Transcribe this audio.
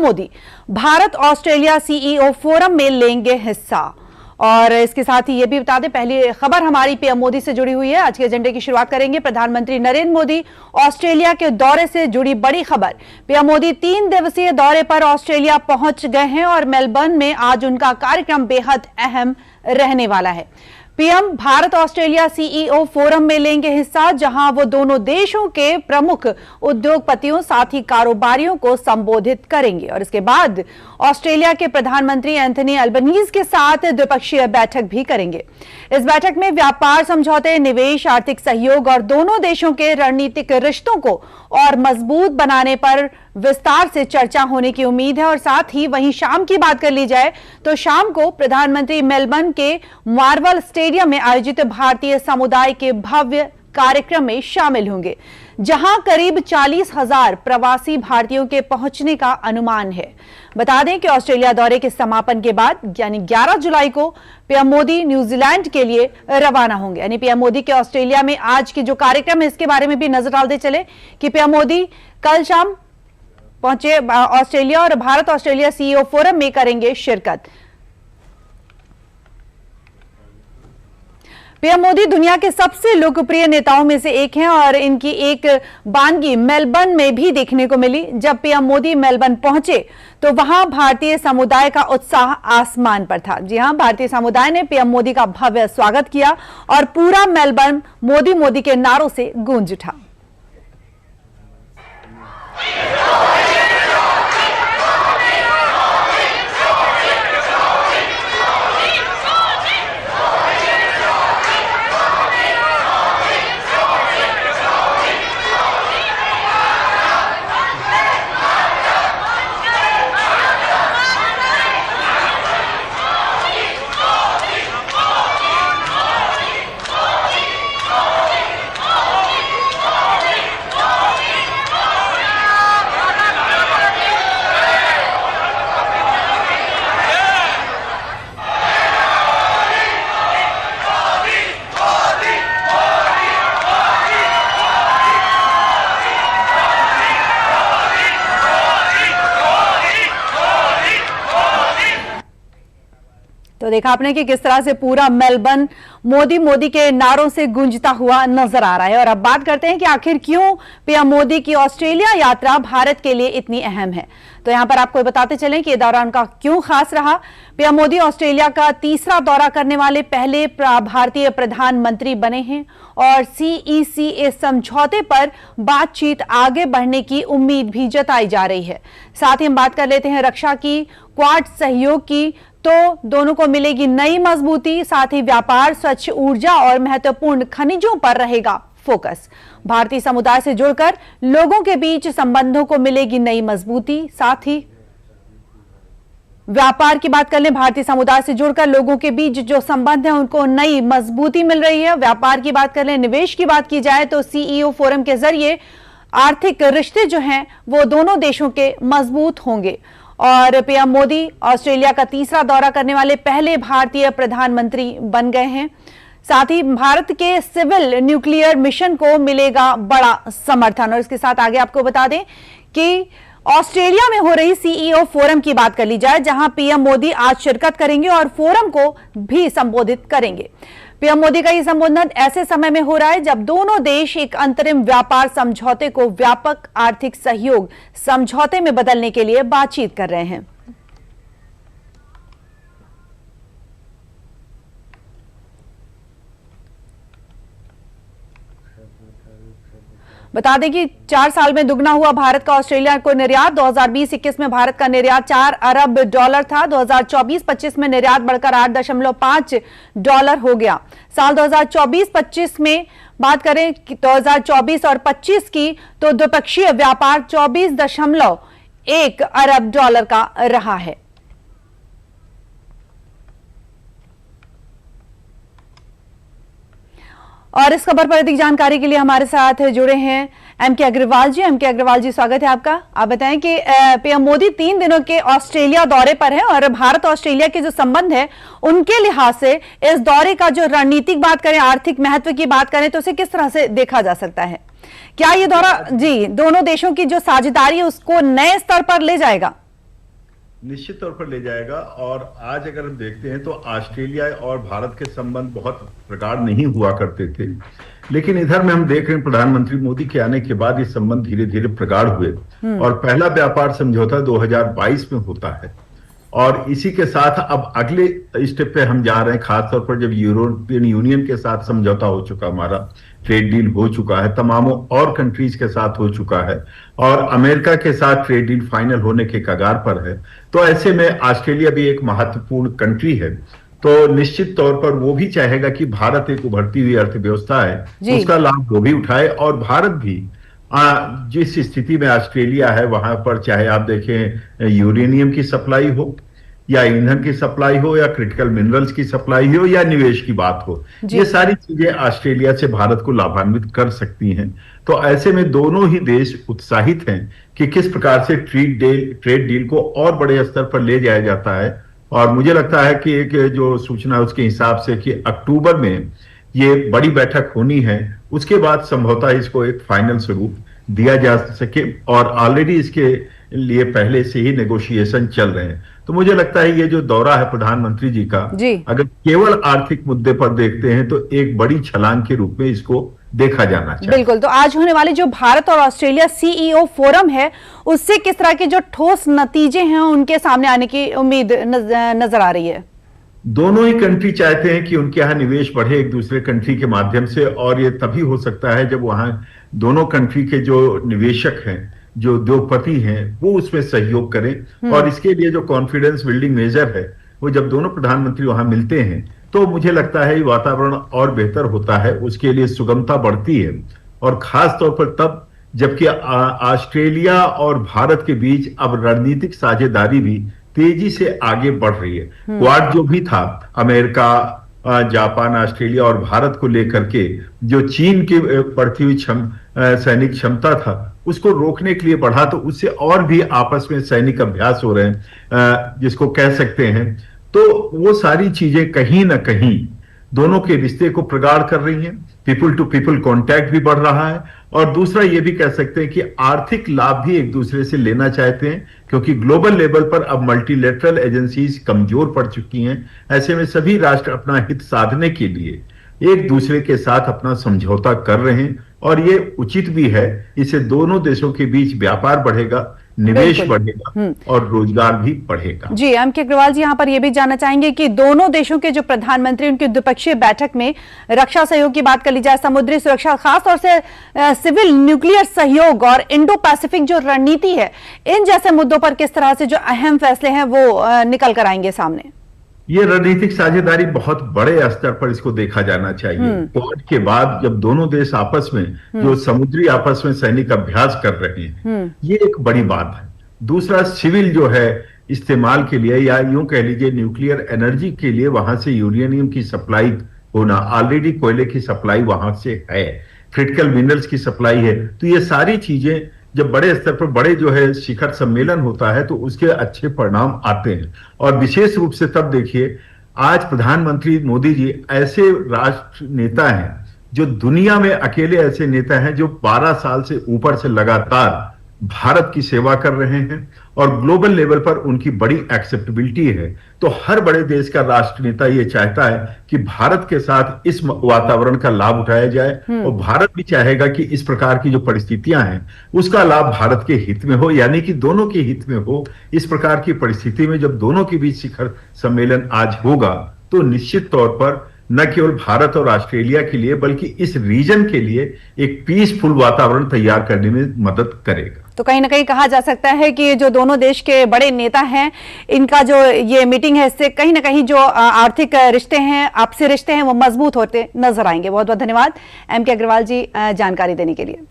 Modi Bharat Australia CEO forum में लेंगे हिस्सा। और इसके साथ ही ये भी बता दें, पहली खबर हमारी पीएम मोदी से जुड़ी हुई है। आज के एजेंडे की शुरुआत करेंगे प्रधानमंत्री नरेंद्र मोदी ऑस्ट्रेलिया के दौरे से जुड़ी बड़ी खबर। पीएम मोदी 3 दिवसीय दौरे पर ऑस्ट्रेलिया पहुंच गए हैं और मेलबर्न में आज उनका कार्यक्रम बेहद अहम रहने वाला है। PM Bharat Australia CEO forum में लेंगे हिस्सा, जहां वो दोनों देशों के प्रमुख उद्योगपतियों साथ ही कारोबारियों को संबोधित करेंगे। और इसके बाद ऑस्ट्रेलिया के प्रधानमंत्री एंथनी अल्बनीज के साथ द्विपक्षीय बैठक भी करेंगे। इस बैठक में व्यापार समझौते, निवेश, आर्थिक सहयोग और दोनों देशों के रणनीतिक रिश्तों को और मजबूत बनाने पर विस्तार से चर्चा होने की उम्मीद है। और साथ ही वहीं शाम की बात कर ली जाए तो शाम को प्रधानमंत्री मेलबर्न के मार्वल स्टेडियम में आयोजित भारतीय समुदाय के भव्य कार्यक्रम में शामिल होंगे, जहां करीब 40,000 प्रवासी भारतीयों के पहुंचने का अनुमान है। बता दें कि ऑस्ट्रेलिया दौरे के समापन के बाद यानी 11 जुलाई को पीएम मोदी न्यूजीलैंड के लिए रवाना होंगे। यानी पीएम मोदी के ऑस्ट्रेलिया में आज की जो कार्यक्रम है, इसके बारे में भी नजर डालते चले कि पीएम मोदी कल शाम पहुंचे ऑस्ट्रेलिया और भारत ऑस्ट्रेलिया सीईओ फोरम में करेंगे शिरकत। पीएम मोदी दुनिया के सबसे लोकप्रिय नेताओं में से एक हैं और इनकी एक बानगी मेलबर्न में भी देखने को मिली। जब पीएम मोदी मेलबर्न पहुंचे तो वहां भारतीय समुदाय का उत्साह आसमान पर था। जी हां, भारतीय समुदाय ने पीएम मोदी का भव्य स्वागत किया और पूरा मेलबर्न मोदी मोदी के नारों से गूंज उठा। तो देखा आपने कि किस तरह से पूरा मेलबर्न मोदी मोदी के नारों से गूंजता हुआ नजर आ रहा है। और अब बात करते हैं कि आखिर क्यों पीएम मोदी की ऑस्ट्रेलिया यात्रा भारत के लिए इतनी अहम है। तो यहां पर आपको बताते चलें कि ये दौरा उनका क्यों खास रहा। पीएम मोदी ऑस्ट्रेलिया का तीसरा दौरा करने वाले पहले भारतीय प्रधानमंत्री बने हैं और सीईसीए समझौते पर बातचीत आगे बढ़ने की उम्मीद भी जताई जा रही है। साथ ही हम बात कर लेते हैं रक्षा की, क्वाड सहयोग की, तो दोनों को मिलेगी नई मजबूती। साथ ही व्यापार, स्वच्छ ऊर्जा और महत्वपूर्ण खनिजों पर रहेगा फोकस। भारतीय समुदाय से जुड़कर लोगों के बीच संबंधों को मिलेगी नई मजबूती। साथ ही व्यापार की बात कर लें, भारतीय समुदाय से जुड़कर लोगों के बीच जो संबंध है उनको नई मजबूती मिल रही है। व्यापार की बात कर लें, निवेश की बात की जाए तो सीईओ फोरम के जरिए आर्थिक रिश्ते जो हैं वो दोनों देशों के मजबूत होंगे। और पीएम मोदी ऑस्ट्रेलिया का तीसरा दौरा करने वाले पहले भारतीय प्रधानमंत्री बन गए हैं। साथ ही भारत के सिविल न्यूक्लियर मिशन को मिलेगा बड़ा समर्थन। और इसके साथ आगे आपको बता दें कि ऑस्ट्रेलिया में हो रही सीईओ फोरम की बात कर ली जाए, जहां पीएम मोदी आज शिरकत करेंगे और फोरम को भी संबोधित करेंगे। पीएम मोदी का यह संबोधन ऐसे समय में हो रहा है जब दोनों देश एक अंतरिम व्यापार समझौते को व्यापक आर्थिक सहयोग समझौते में बदलने के लिए बातचीत कर रहे हैं। बता दें कि 4 साल में दुगना हुआ भारत का ऑस्ट्रेलिया को निर्यात। 2020-21 में भारत का निर्यात $4 अरब था। 2024-25 में निर्यात बढ़कर $8.5 हो गया। साल 2024-25 में बात करें 2024 और 25 की तो द्विपक्षीय व्यापार $24.1 अरब का रहा है। और इस खबर पर अधिक जानकारी के लिए हमारे साथ जुड़े हैं एमके अग्रवाल जी। एमके अग्रवाल जी, स्वागत है आपका। आप बताएं कि पीएम मोदी 3 दिनों के ऑस्ट्रेलिया दौरे पर है और भारत ऑस्ट्रेलिया के जो संबंध है उनके लिहाज से इस दौरे का जो रणनीतिक बात करें, आर्थिक महत्व की बात करें तो उसे किस तरह से देखा जा सकता है? क्या ये दौरा जी दोनों देशों की जो साझेदारी है उसको नए स्तर पर ले जाएगा? निश्चित तौर पर ले जाएगा। और आज अगर हम देखते हैं तो ऑस्ट्रेलिया और भारत के संबंध बहुत प्रगाढ़ नहीं हुआ करते थे, लेकिन इधर में हम देख रहे हैं प्रधानमंत्री मोदी के आने के बाद ये संबंध धीरे धीरे प्रगाढ़ हुए और पहला व्यापार समझौता 2022 में होता है। और इसी के साथ अब अगले स्टेप पे हम जा रहे हैं, खासतौर पर जब यूरोपियन यूनियन के साथ समझौता हो चुका, हमारा ट्रेड डील हो चुका है, तमामों और कंट्रीज के साथ हो चुका है और अमेरिका के साथ ट्रेड डील फाइनल होने के कगार पर है, तो ऐसे में ऑस्ट्रेलिया भी एक महत्वपूर्ण कंट्री है। तो निश्चित तौर पर वो भी चाहेगा कि भारत एक उभरती हुई अर्थव्यवस्था है, उसका लाभ वो भी उठाए और भारत भी जिस स्थिति में ऑस्ट्रेलिया है वहां पर, चाहे आप देखें यूरेनियम की सप्लाई हो या ईंधन की सप्लाई हो या क्रिटिकल मिनरल्स की सप्लाई हो या निवेश की बात हो, ये सारी चीजें ऑस्ट्रेलिया से भारत को लाभान्वित कर सकती हैं। तो ऐसे में दोनों ही देश उत्साहित हैं कि किस प्रकार से ट्रेड डील को और बड़े स्तर पर ले जाया जाता है। और मुझे लगता है कि एक जो सूचना है उसके हिसाब से कि अक्टूबर में ये बड़ी बैठक होनी है, उसके बाद संभवतः इसको एक फाइनल स्वरूप दिया जा सके और ऑलरेडी इसके लिए पहले से ही नेगोशिएशन चल रहे हैं। तो मुझे लगता है ये जो दौरा है प्रधानमंत्री जी का, अगर केवल आर्थिक मुद्दे पर देखते हैं तो एक बड़ी छलांग के रूप में इसको देखा जाना चाहिए। बिल्कुल। तो आज होने वाली जो भारत और ऑस्ट्रेलिया सीईओ फोरम है, उससे किस तरह के जो ठोस नतीजे हैं उनके सामने आने की उम्मीद नजर आ रही है? दोनों ही कंट्री चाहते हैं कि उनके यहाँ निवेश बढ़े एक दूसरे कंट्री के माध्यम से, और ये तभी हो सकता है जब वहां दोनों कंट्री के जो निवेशक हैं, जो उद्योगपति हैं, वो उसमें सहयोग करें। और इसके लिए जो कॉन्फिडेंस बिल्डिंग मेजर है, वो जब दोनों प्रधानमंत्री वहां मिलते हैं तो मुझे लगता है वातावरण और बेहतर होता है, उसके लिए सुगमता बढ़ती है। और खास तौर पर तब जबकि ऑस्ट्रेलिया और भारत के बीच अब रणनीतिक साझेदारी भी तेजी से आगे बढ़ रही है। क्वाड जो भी था, अमेरिका, जापान, ऑस्ट्रेलिया और भारत को लेकर के, जो चीन की बढ़ती हुई सैनिक क्षमता था उसको रोकने के लिए बढ़ा, तो उससे और भी आपस में सैनिक अभ्यास हो रहे हैं, जिसको कह सकते हैं। तो वो सारी चीजें कहीं ना कहीं दोनों के रिश्ते को प्रगाढ़ कर रही हैं। पीपल टू पीपल कांटेक्ट भी बढ़ रहा है और दूसरा ये भी कह सकते हैं कि आर्थिक लाभ भी एक दूसरे से लेना चाहते हैं, क्योंकि ग्लोबल लेवल पर अब मल्टीलेटरल एजेंसीज कमजोर पड़ चुकी हैं। ऐसे में सभी राष्ट्र अपना हित साधने के लिए एक दूसरे के साथ अपना समझौता कर रहे हैं और ये उचित भी है। इससे दोनों देशों के बीच व्यापार बढ़ेगा, निवेश बढ़ेगा और रोजगार भी बढ़ेगा। जी, एम के अग्रवाल जी यहाँ पर यह भी जानना चाहेंगे कि दोनों देशों के जो प्रधानमंत्री, उनकी द्विपक्षीय बैठक में रक्षा सहयोग की बात कर ली जाए, समुद्री सुरक्षा, खासतौर से सिविल न्यूक्लियर सहयोग और इंडो पैसिफिक जो रणनीति है, इन जैसे मुद्दों पर किस तरह से जो अहम फैसले हैं वो निकल कर आएंगे सामने? ये रणनीतिक साझेदारी बहुत बड़े स्तर पर इसको देखा जाना चाहिए। क्वाड के बाद जब दोनों देश आपस में जो समुद्री आपस में सैनिक अभ्यास कर रहे हैं, ये एक बड़ी बात है। दूसरा, सिविल जो है इस्तेमाल के लिए या यूं कह लीजिए न्यूक्लियर एनर्जी के लिए वहां से यूरेनियम की सप्लाई होना, ऑलरेडी कोयले की सप्लाई वहां से है, क्रिटिकल मिनरल्स की सप्लाई है। तो ये सारी चीजें जब बड़े स्तर पर बड़े जो है शिखर सम्मेलन होता है तो उसके अच्छे परिणाम आते हैं। और विशेष रूप से तब देखिए, आज प्रधानमंत्री मोदी जी ऐसे राष्ट्र नेता हैं जो दुनिया में अकेले ऐसे नेता हैं जो 12 साल से ऊपर से लगातार भारत की सेवा कर रहे हैं और ग्लोबल लेवल पर उनकी बड़ी एक्सेप्टेबिलिटी है। तो हर बड़े देश का राष्ट्र नेता ये चाहता है कि भारत के साथ इस वातावरण का लाभ उठाया जाए और भारत भी चाहेगा कि इस प्रकार की जो परिस्थितियां हैं उसका लाभ भारत के हित में हो, यानी कि दोनों के हित में हो। इस प्रकार की परिस्थिति में जब दोनों के बीच शिखर सम्मेलन आज होगा तो निश्चित तौर पर न केवल भारत और ऑस्ट्रेलिया के लिए बल्कि इस रीजन के लिए एक पीसफुल वातावरण तैयार करने में मदद करेगा। तो कहीं ना कहीं कहा जा सकता है कि जो दोनों देश के बड़े नेता हैं, इनका जो ये मीटिंग है, इससे कहीं ना कहीं जो आर्थिक रिश्ते हैं, आपसी रिश्ते हैं, वो मजबूत होते नजर आएंगे। बहुत बहुत धन्यवाद एम के अग्रवाल जी जानकारी देने के लिए।